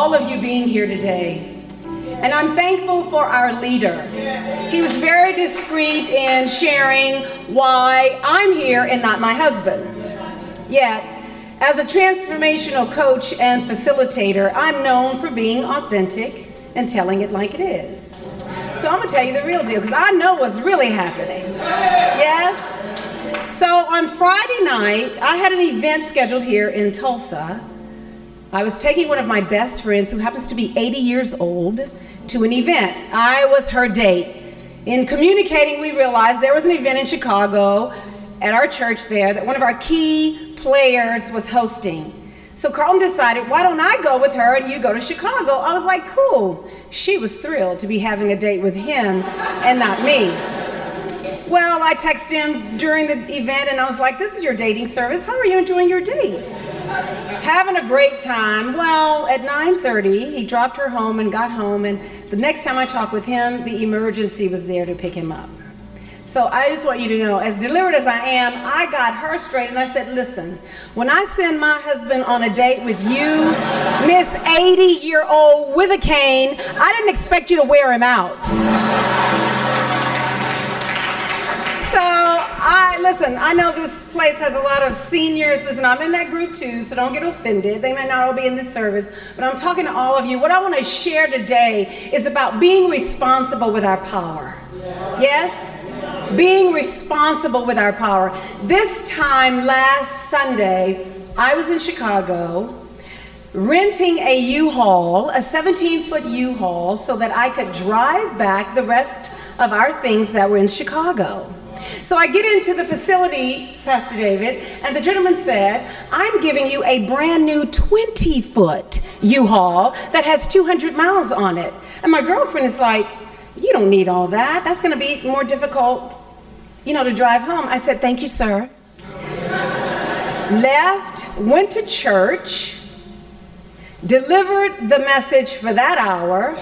all of you being here today. And I'm thankful for our leader. He was very discreet in sharing why I'm here and not my husband. Yet, as a transformational coach and facilitator, I'm known for being authentic and telling it like it is. So I'm gonna tell you the real deal, because I know what's really happening. Yes? So on Friday night, I had an event scheduled here in Tulsa. I was taking one of my best friends, who happens to be 80 years old, to an event. I was her date. In communicating, we realized there was an event in Chicago at our church there that one of our key players was hosting. So Carlton decided, why don't I go with her and you go to Chicago? I was like, cool. She was thrilled to be having a date with him and not me. Well, I texted him during the event and I was like, this is your dating service. How are you enjoying your date? Having a great time. Well, at 9:30, he dropped her home and got home, and the next time I talked with him, the emergency was there to pick him up. So I just want you to know, as delivered as I am, I got her straight and I said, listen, when I send my husband on a date with you, Miss 80-year-old with a cane, I didn't expect you to wear him out. So, listen, I know this place has a lot of seniors. Listen, I'm in that group too, so don't get offended. They may not all be in this service, but I'm talking to all of you. What I want to share today is about being responsible with our power. Yes? Being responsible with our power. This time last Sunday, I was in Chicago renting a U-Haul, a 17-foot U-Haul, so that I could drive back the rest of our things that were in Chicago. So I get into the facility, Pastor David, and the gentleman said, I'm giving you a brand new 20-foot U-Haul that has 200 miles on it. And my girlfriend is like, you don't need all that. That's going to be more difficult, you know, to drive home. I said, thank you, sir. Left, went to church, delivered the message for that hour,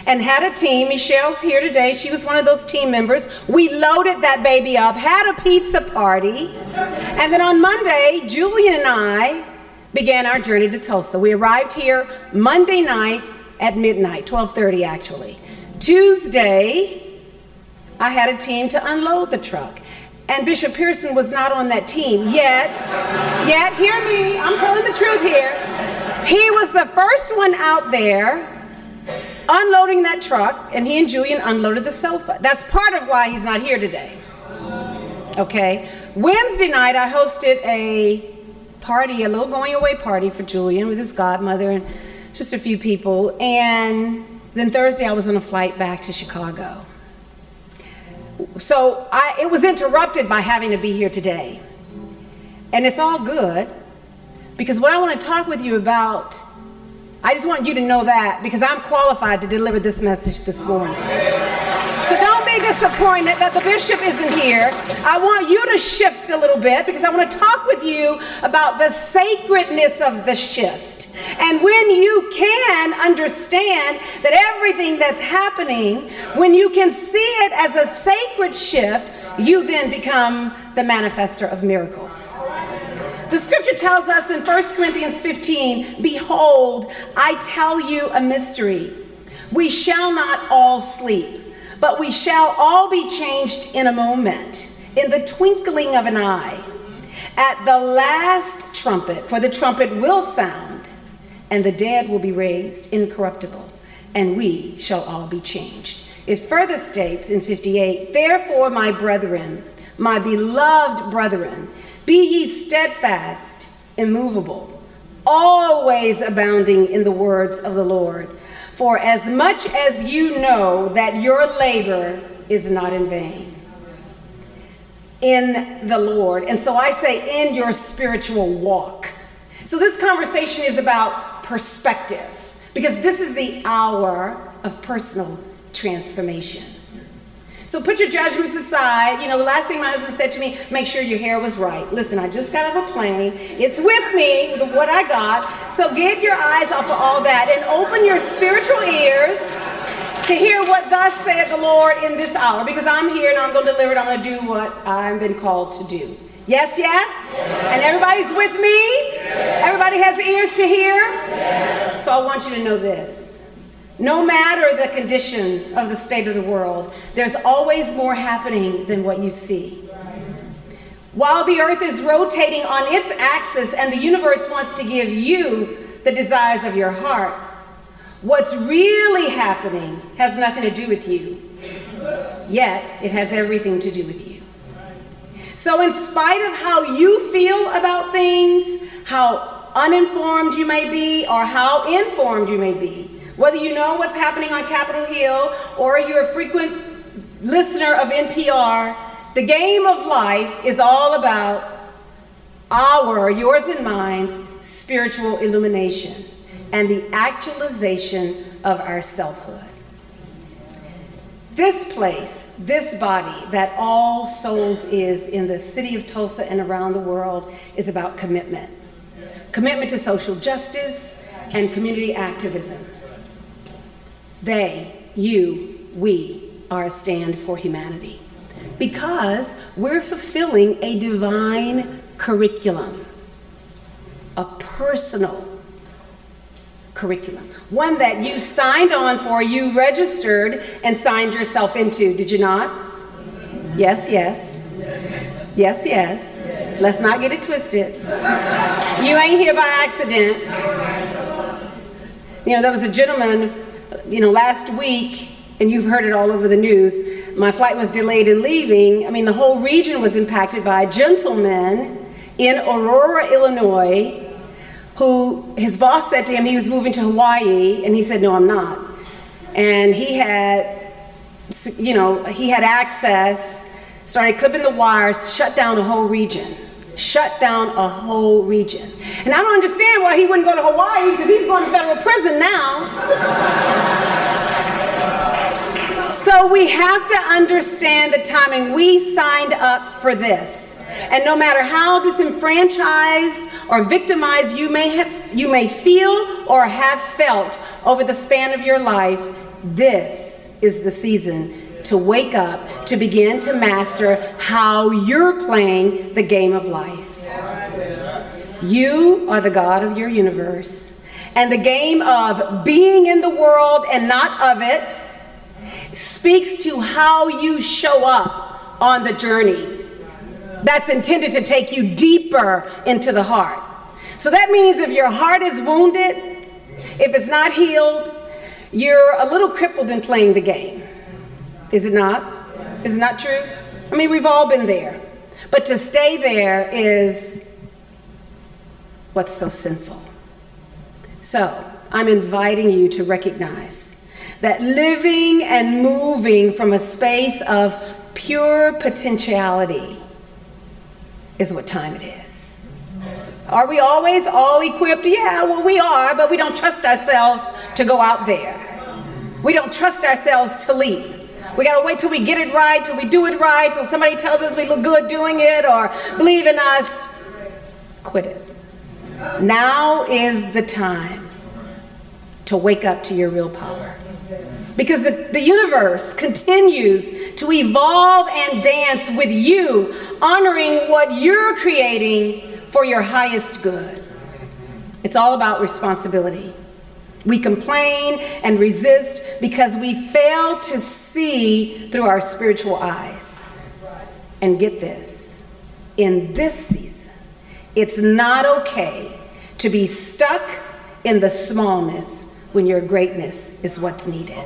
and had a team. Michelle's here today. She was one of those team members. We loaded that baby up, had a pizza party, and then on Monday, Julian and I began our journey to Tulsa. We arrived here Monday night at midnight, 12:30 actually. Tuesday, I had a team to unload the truck. And Bishop Pearson was not on that team yet, hear me, I'm telling the truth here. He was the first one out there unloading that truck, and he and Julian unloaded the sofa. That's part of why he's not here today. Okay, Wednesday night I hosted a party, a little going away party for Julian with his godmother and just a few people, and then Thursday I was on a flight back to Chicago. So it was interrupted by having to be here today. And it's all good, because what I want to talk with you about, I just want you to know that, because I'm qualified to deliver this message this morning. So don't be disappointed that the bishop isn't here. I want you to shift a little bit, because I want to talk with you about the sacredness of the shift. And when you can understand that everything that's happening, when you can see it as a sacred shift, you then become the manifester of miracles. The scripture tells us in 1 Corinthians 15, behold, I tell you a mystery. We shall not all sleep, but we shall all be changed in a moment, in the twinkling of an eye, at the last trumpet, for the trumpet will sound, and the dead will be raised incorruptible, and we shall all be changed. It further states in 58, therefore, my brethren, my beloved brethren, be ye steadfast, immovable, always abounding in the words of the Lord. For as much as you know that your labor is not in vain in the Lord. And so I say in your spiritual walk. So this conversation is about perspective, because this is the hour of personal transformation. So put your judgments aside. You know, the last thing my husband said to me, make sure your hair was right. Listen, I just got off a plane. It's with me, with what I got. So get your eyes off of all that and open your spiritual ears to hear what thus said the Lord in this hour. Because I'm here and I'm going to deliver it. I'm going to do what I've been called to do. Yes, yes? And everybody's with me? Everybody has ears to hear? So I want you to know this. No matter the condition of the state of the world, there's always more happening than what you see. While the earth is rotating on its axis and the universe wants to give you the desires of your heart, what's really happening has nothing to do with you, yet it has everything to do with you. So in spite of how you feel about things, how uninformed you may be or how informed you may be, whether you know what's happening on Capitol Hill or you're a frequent listener of NPR, the game of life is all about yours and mine's, spiritual illumination and the actualization of our selfhood. This place, this body that All Souls is in the city of Tulsa and around the world is about commitment. Commitment to social justice and community activism. They, you, we are a stand for humanity because we're fulfilling a divine curriculum, a personal curriculum, one that you signed on for, you registered and signed yourself into, did you not? Yes, yes. Yes, yes. Let's not get it twisted. You ain't here by accident. You know, there was a gentleman, last week, and you've heard it all over the news, my flight was delayed in leaving. I mean, the whole region was impacted by a gentleman in Aurora, Illinois, who his boss said to him he was moving to Hawaii, and he said, no, I'm not. And he had access, started clipping the wires, shut down a whole region. Shut down a whole region. And I don't understand why he wouldn't go to Hawaii, because he's going to federal prison now. So we have to understand the timing. We signed up for this. And no matter how disenfranchised or victimized you may feel or have felt over the span of your life, this is the season to wake up, to begin to master how you're playing the game of life. You are the God of your universe, and the game of being in the world and not of it speaks to how you show up on the journey that's intended to take you deeper into the heart. So that means if your heart is wounded, if it's not healed, you're a little crippled in playing the game. Is it not? Is it not true? I mean, we've all been there. But to stay there is what's so sinful. So I'm inviting you to recognize that living and moving from a space of pure potentiality is what time it is. Are we always all equipped? Yeah, well, we are, but we don't trust ourselves to go out there. We don't trust ourselves to leap. We gotta wait till we get it right, till we do it right, till somebody tells us we look good doing it or believe in us. Quit it. Now is the time to wake up to your real power. Because the universe continues to evolve and dance with you, honoring what you're creating for your highest good. It's all about responsibility. We complain and resist because we fail to see through our spiritual eyes. And get this, in this season, it's not okay to be stuck in the smallness when your greatness is what's needed.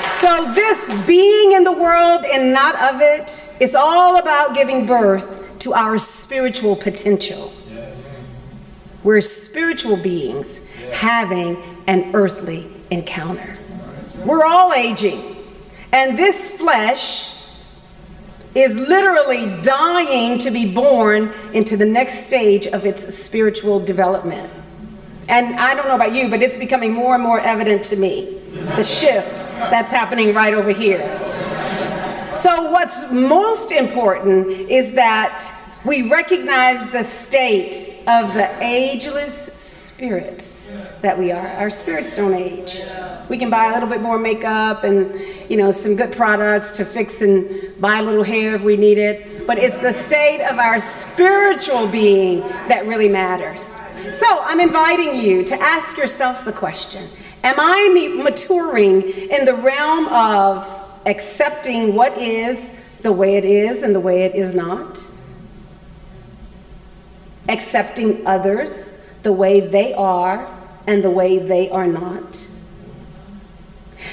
So this being in the world and not of it is all about giving birth to our spiritual potential. We're spiritual beings having an earthly encounter. We're all aging, and this flesh is literally dying to be born into the next stage of its spiritual development. And I don't know about you, but it's becoming more and more evident to me, the shift that's happening right over here. So what's most important is that we recognize the state of the ageless spirits that we are. Our spirits don't age. We can buy a little bit more makeup and, some good products to fix and buy a little hair if we need it, but it's the state of our spiritual being that really matters. So I'm inviting you to ask yourself the question, am I maturing in the realm of accepting what is the way it is and the way it is not? Accepting others the way they are and the way they are not?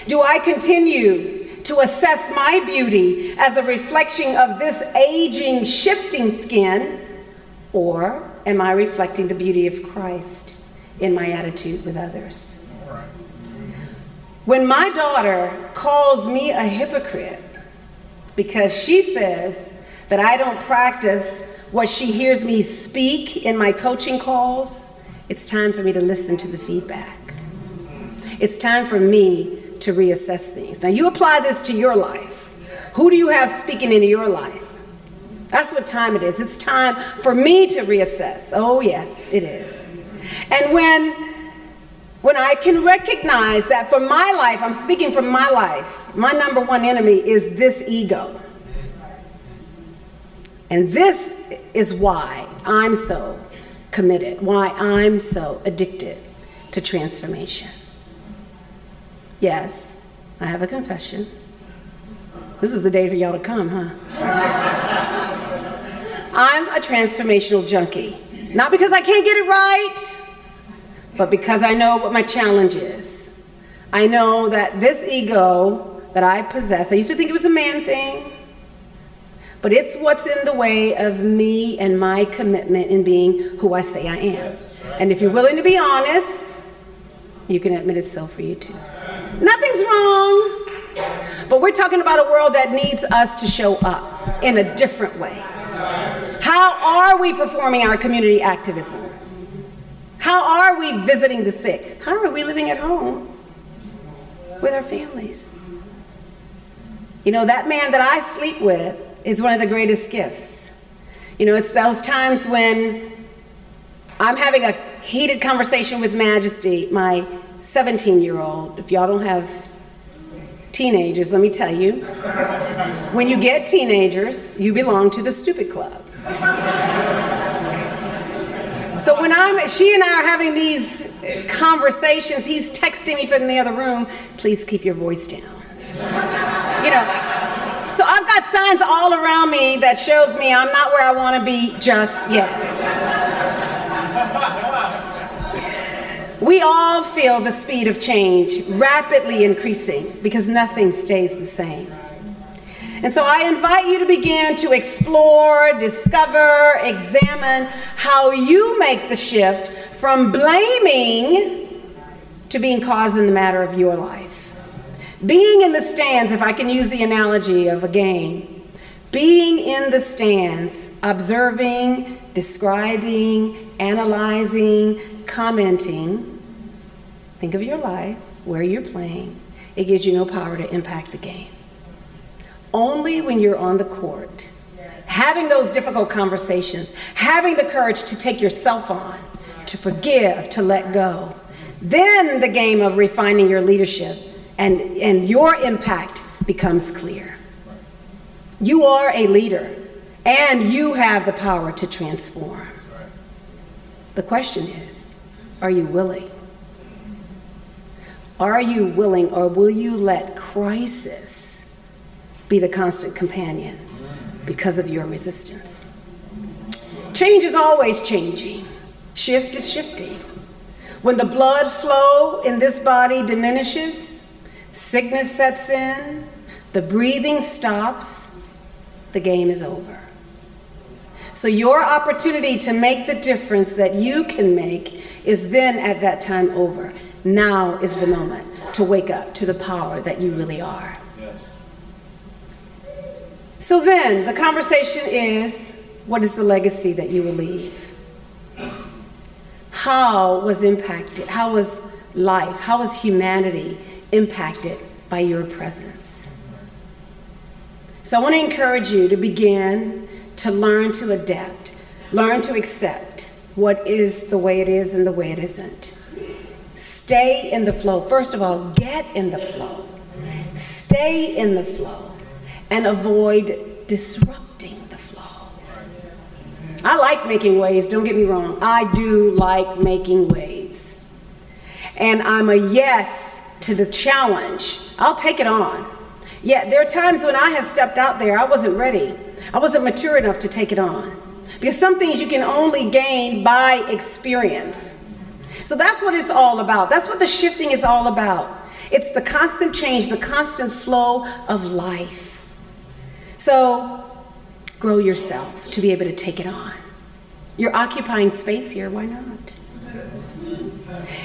Do I continue to assess my beauty as a reflection of this aging, shifting skin, or am I reflecting the beauty of Christ in my attitude with others? When my daughter calls me a hypocrite because she says that I don't practice what she hears me speak in my coaching calls, it's time for me to listen to the feedback. It's time for me to reassess things. Now you apply this to your life. Who do you have speaking into your life? That's what time it is. It's time for me to reassess. Oh yes, it is. And when I can recognize that for my life, I'm speaking from my life, my number one enemy is this ego. And this is why I'm so committed, why I'm so addicted to transformation. Yes, I have a confession. This is the day for y'all to come, huh? I'm a transformational junkie. Not because I can't get it right, but because I know what my challenge is. I know that this ego that I possess, I used to think it was a man thing, but it's what's in the way of me and my commitment in being who I say I am. And if you're willing to be honest, you can admit it's so for you too. Nothing's wrong, but we're talking about a world that needs us to show up in a different way. How are we performing our community activism? How are we visiting the sick? How are we living at home with our families? You know, that man that I sleep with is one of the greatest gifts. You know, it's those times when I'm having a heated conversation with Majesty, my 17-year-old. If y'all don't have teenagers, let me tell you, when you get teenagers, you belong to the stupid club. So when she and I are having these conversations, he's texting me from the other room, please keep your voice down. You know, so I've got signs all around me that shows me I'm not where I want to be just yet. We all feel the speed of change rapidly increasing because nothing stays the same. And so I invite you to begin to explore, discover, examine how you make the shift from blaming to being cause in the matter of your life. Being in the stands, if I can use the analogy of a game, being in the stands, observing, describing, analyzing, commenting. Think of your life, where you're playing. It gives you no power to impact the game. Only when you're on the court, having those difficult conversations, having the courage to take yourself on, to forgive, to let go, then the game of refining your leadership and your impact becomes clear. You are a leader, and you have the power to transform. The question is, are you willing? Are you willing, or will you let crisis be the constant companion because of your resistance? Change is always changing. Shift is shifting. When the blood flow in this body diminishes, sickness sets in, the breathing stops, the game is over. So your opportunity to make the difference that you can make is then at that time over. Now is the moment to wake up to the power that you really are. Yes. So then the conversation is, what is the legacy that you will leave? How was life, how was humanity impacted by your presence? So I want to encourage you to begin to learn to adapt, learn to accept what is the way it is and the way it isn't. Stay in the flow. First of all, get in the flow. Stay in the flow and avoid disrupting the flow. I like making waves, don't get me wrong. I do like making waves. And I'm a yes to the challenge. I'll take it on. Yeah, there are times when I have stepped out there, I wasn't ready. I wasn't mature enough to take it on. Because some things you can only gain by experience. So that's what it's all about. That's what the shifting is all about. It's the constant change, the constant flow of life. So grow yourself to be able to take it on. You're occupying space here, why not?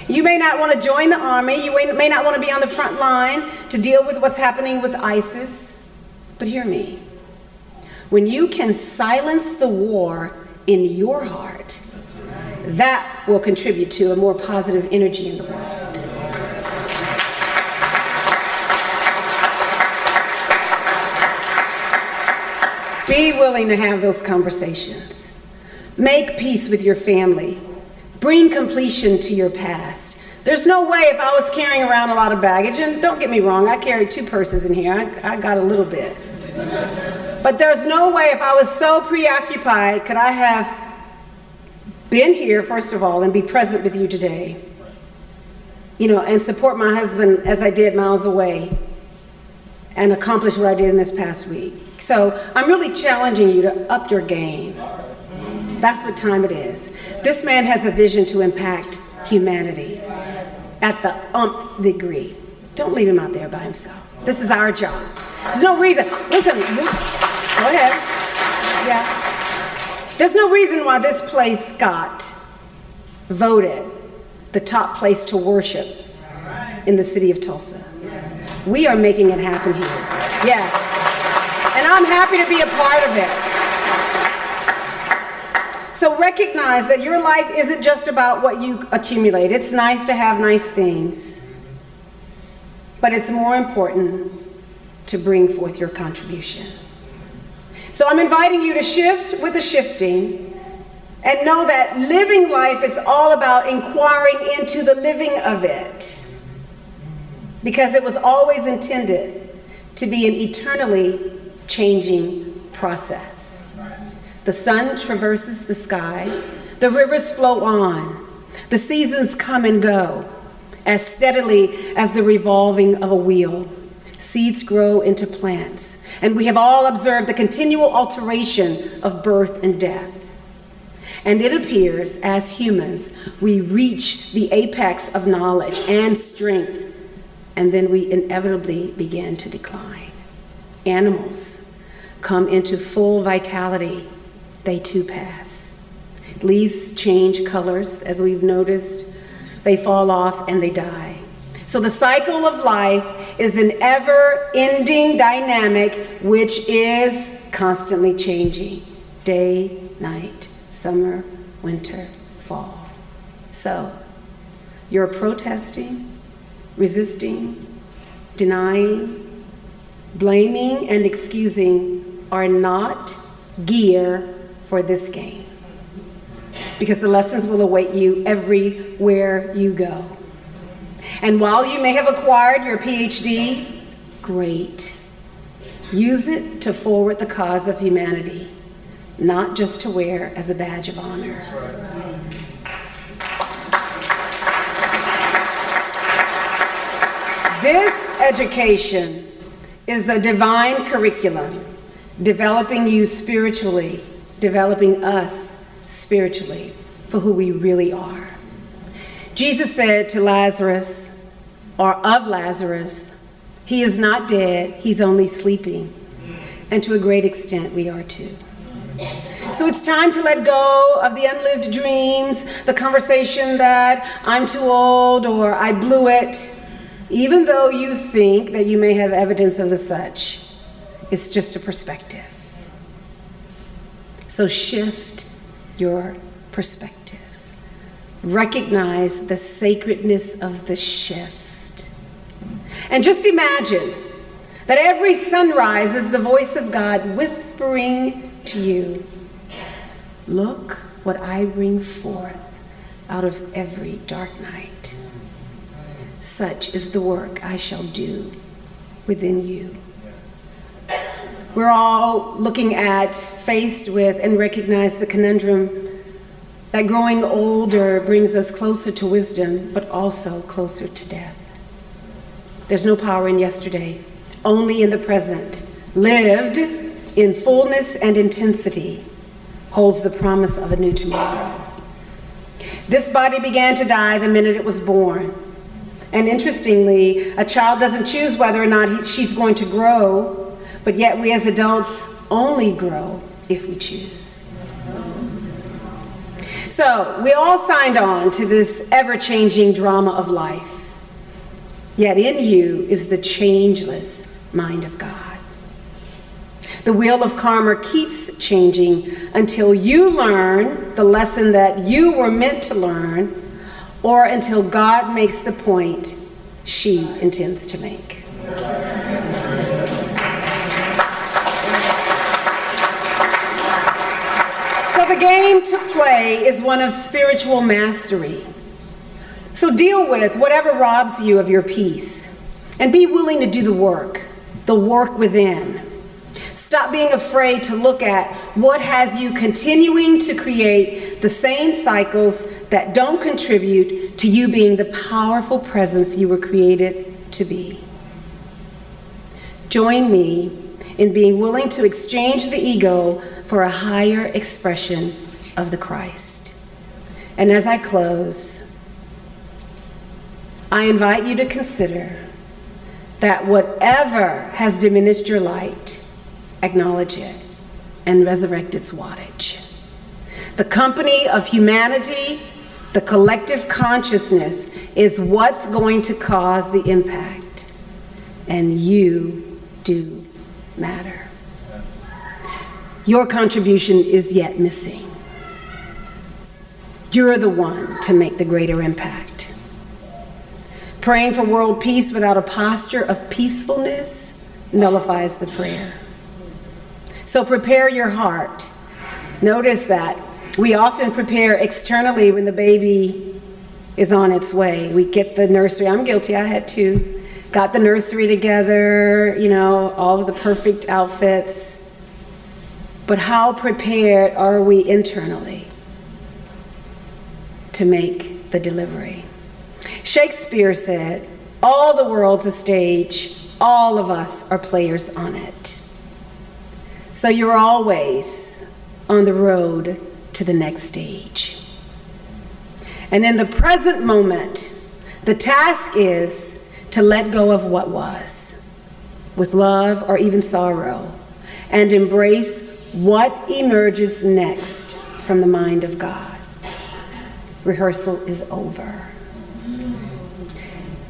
You may not want to join the army, you may not want to be on the front line to deal with what's happening with ISIS, but hear me. When you can silence the war in your heart, that will contribute to a more positive energy in the world. Be willing to have those conversations. Make peace with your family. Bring completion to your past. There's no way if I was carrying around a lot of baggage, and don't get me wrong, I carried 2 purses in here. I got a little bit. But there's no way if I was so preoccupied could I have been here, first of all, and be present with you today. You know, and support my husband as I did miles away and accomplish what I did in this past week. So I'm really challenging you to up your game. That's what time it is. This man has a vision to impact humanity at the umpth degree. Don't leave him out there by himself. This is our job. There's no reason. Listen, go ahead. Yeah. There's no reason why this place got voted the top place to worship in the city of Tulsa. We are making it happen here. Yes. And I'm happy to be a part of it. So recognize that your life isn't just about what you accumulate. It's nice to have nice things, but it's more important to bring forth your contribution. So I'm inviting you to shift with the shifting and know that living life is all about inquiring into the living of it, because it was always intended to be an eternally changing process. The sun traverses the sky, the rivers flow on, the seasons come and go as steadily as the revolving of a wheel. Seeds grow into plants, and we have all observed the continual alteration of birth and death. And it appears, as humans, we reach the apex of knowledge and strength, and then we inevitably begin to decline. Animals come into full vitality. They too pass. Leaves change colors, as we've noticed. They fall off and they die. So the cycle of life is an ever-ending dynamic which is constantly changing. Day, night, summer, winter, fall. So you're protesting, resisting, denying, blaming, and excusing are not gear for this game, because the lessons will await you everywhere you go. And while you may have acquired your PhD, great. Use it to forward the cause of humanity, not just to wear as a badge of honor. This education is a divine curriculum, developing you spiritually, developing us spiritually for who we really are. Jesus said to Lazarus, or of Lazarus, he is not dead, he's only sleeping. And to a great extent, we are too. So it's time to let go of the unlived dreams, the conversation that I'm too old or I blew it. Even though you think that you may have evidence of the such, it's just a perspective. So shift your perspective. Recognize the sacredness of the shift. And just imagine that every sunrise is the voice of God whispering to you, look what I bring forth out of every dark night. Such is the work I shall do within you. We're all faced with and recognize the conundrum that growing older brings us closer to wisdom, but also closer to death. There's no power in yesterday, only in the present. Lived in fullness and intensity holds the promise of a new tomorrow. This body began to die the minute it was born. And interestingly, a child doesn't choose whether or not she's going to grow, but yet we as adults only grow if we choose. So we all signed on to this ever-changing drama of life. Yet in you is the changeless mind of God. The wheel of karma keeps changing until you learn the lesson that you were meant to learn, or until God makes the point she intends to make. So the game to play is one of spiritual mastery. So deal with whatever robs you of your peace, and be willing to do the work within. Stop being afraid to look at what has you continuing to create the same cycles that don't contribute to you being the powerful presence you were created to be. Join me in being willing to exchange the ego for a higher expression of the Christ. And as I close, I invite you to consider that whatever has diminished your light, acknowledge it and resurrect its wattage. The company of humanity, the collective consciousness, is what's going to cause the impact. And you do matter. Your contribution is yet missing. You're the one to make the greater impact. Praying for world peace without a posture of peacefulness nullifies the prayer. So prepare your heart. Notice that we often prepare externally when the baby is on its way. We get the nursery. I'm guilty, I had to. Got the nursery together, you know, all of the perfect outfits. But how prepared are we internally to make the delivery? Shakespeare said, "All the world's a stage, all of us are players on it." So you're always on the road to the next stage. And in the present moment, the task is to let go of what was, with love or even sorrow, and embrace what emerges next from the mind of God. Rehearsal is over.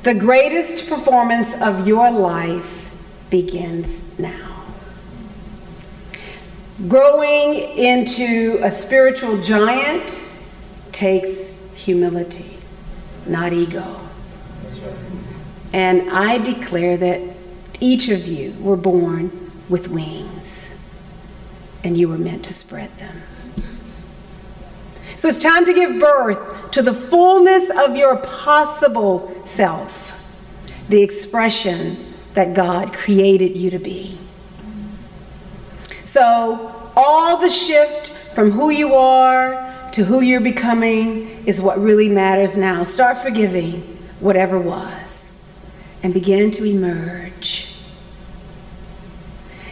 The greatest performance of your life begins now. Growing into a spiritual giant takes humility, not ego. And I declare that each of you were born with wings, and you were meant to spread them. So it's time to give birth to the fullness of your possible self, the expression that God created you to be. So all the shift from who you are to who you're becoming is what really matters now. Start forgiving whatever was and begin to emerge.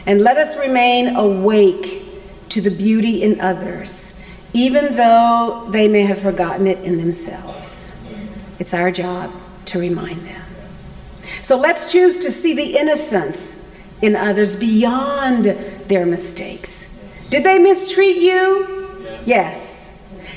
And let us remain awake to the beauty in others, even though they may have forgotten it in themselves. It's our job to remind them. So let's choose to see the innocence in others beyond their mistakes. Did they mistreat you? Yes.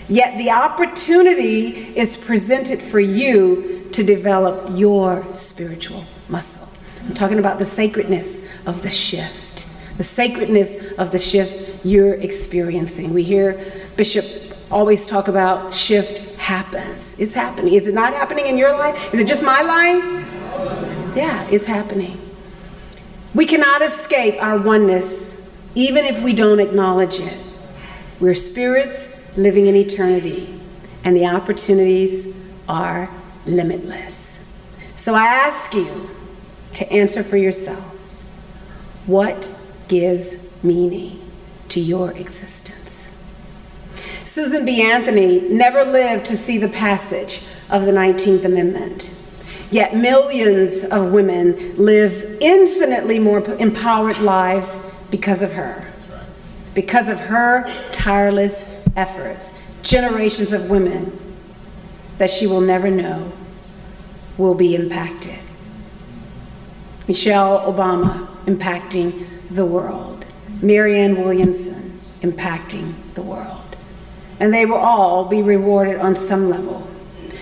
Yet the opportunity is presented for you to develop your spiritual muscle. I'm talking about the sacredness of the shift. The sacredness of the shift you're experiencing. We hear Bishop always talk about shift happens. It's happening. Is it not happening in your life? Is it just my life? Yeah, it's happening. We cannot escape our oneness, even if we don't acknowledge it. We're spirits living in eternity, and the opportunities are limitless. So I ask you to answer for yourself. What gives meaning to your existence. Susan B. Anthony never lived to see the passage of the 19th Amendment. Yet millions of women live infinitely more empowered lives because of her. Because of her tireless efforts, generations of women that she will never know will be impacted. Michelle Obama impacting the world. Marianne Williamson impacting the world. And they will all be rewarded on some level.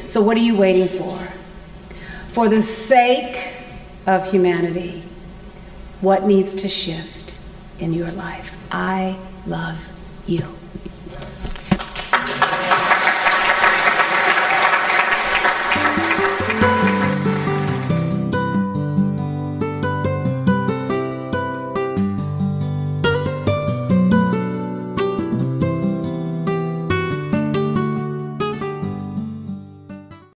So what are you waiting for? For the sake of humanity, what needs to shift in your life? I love you.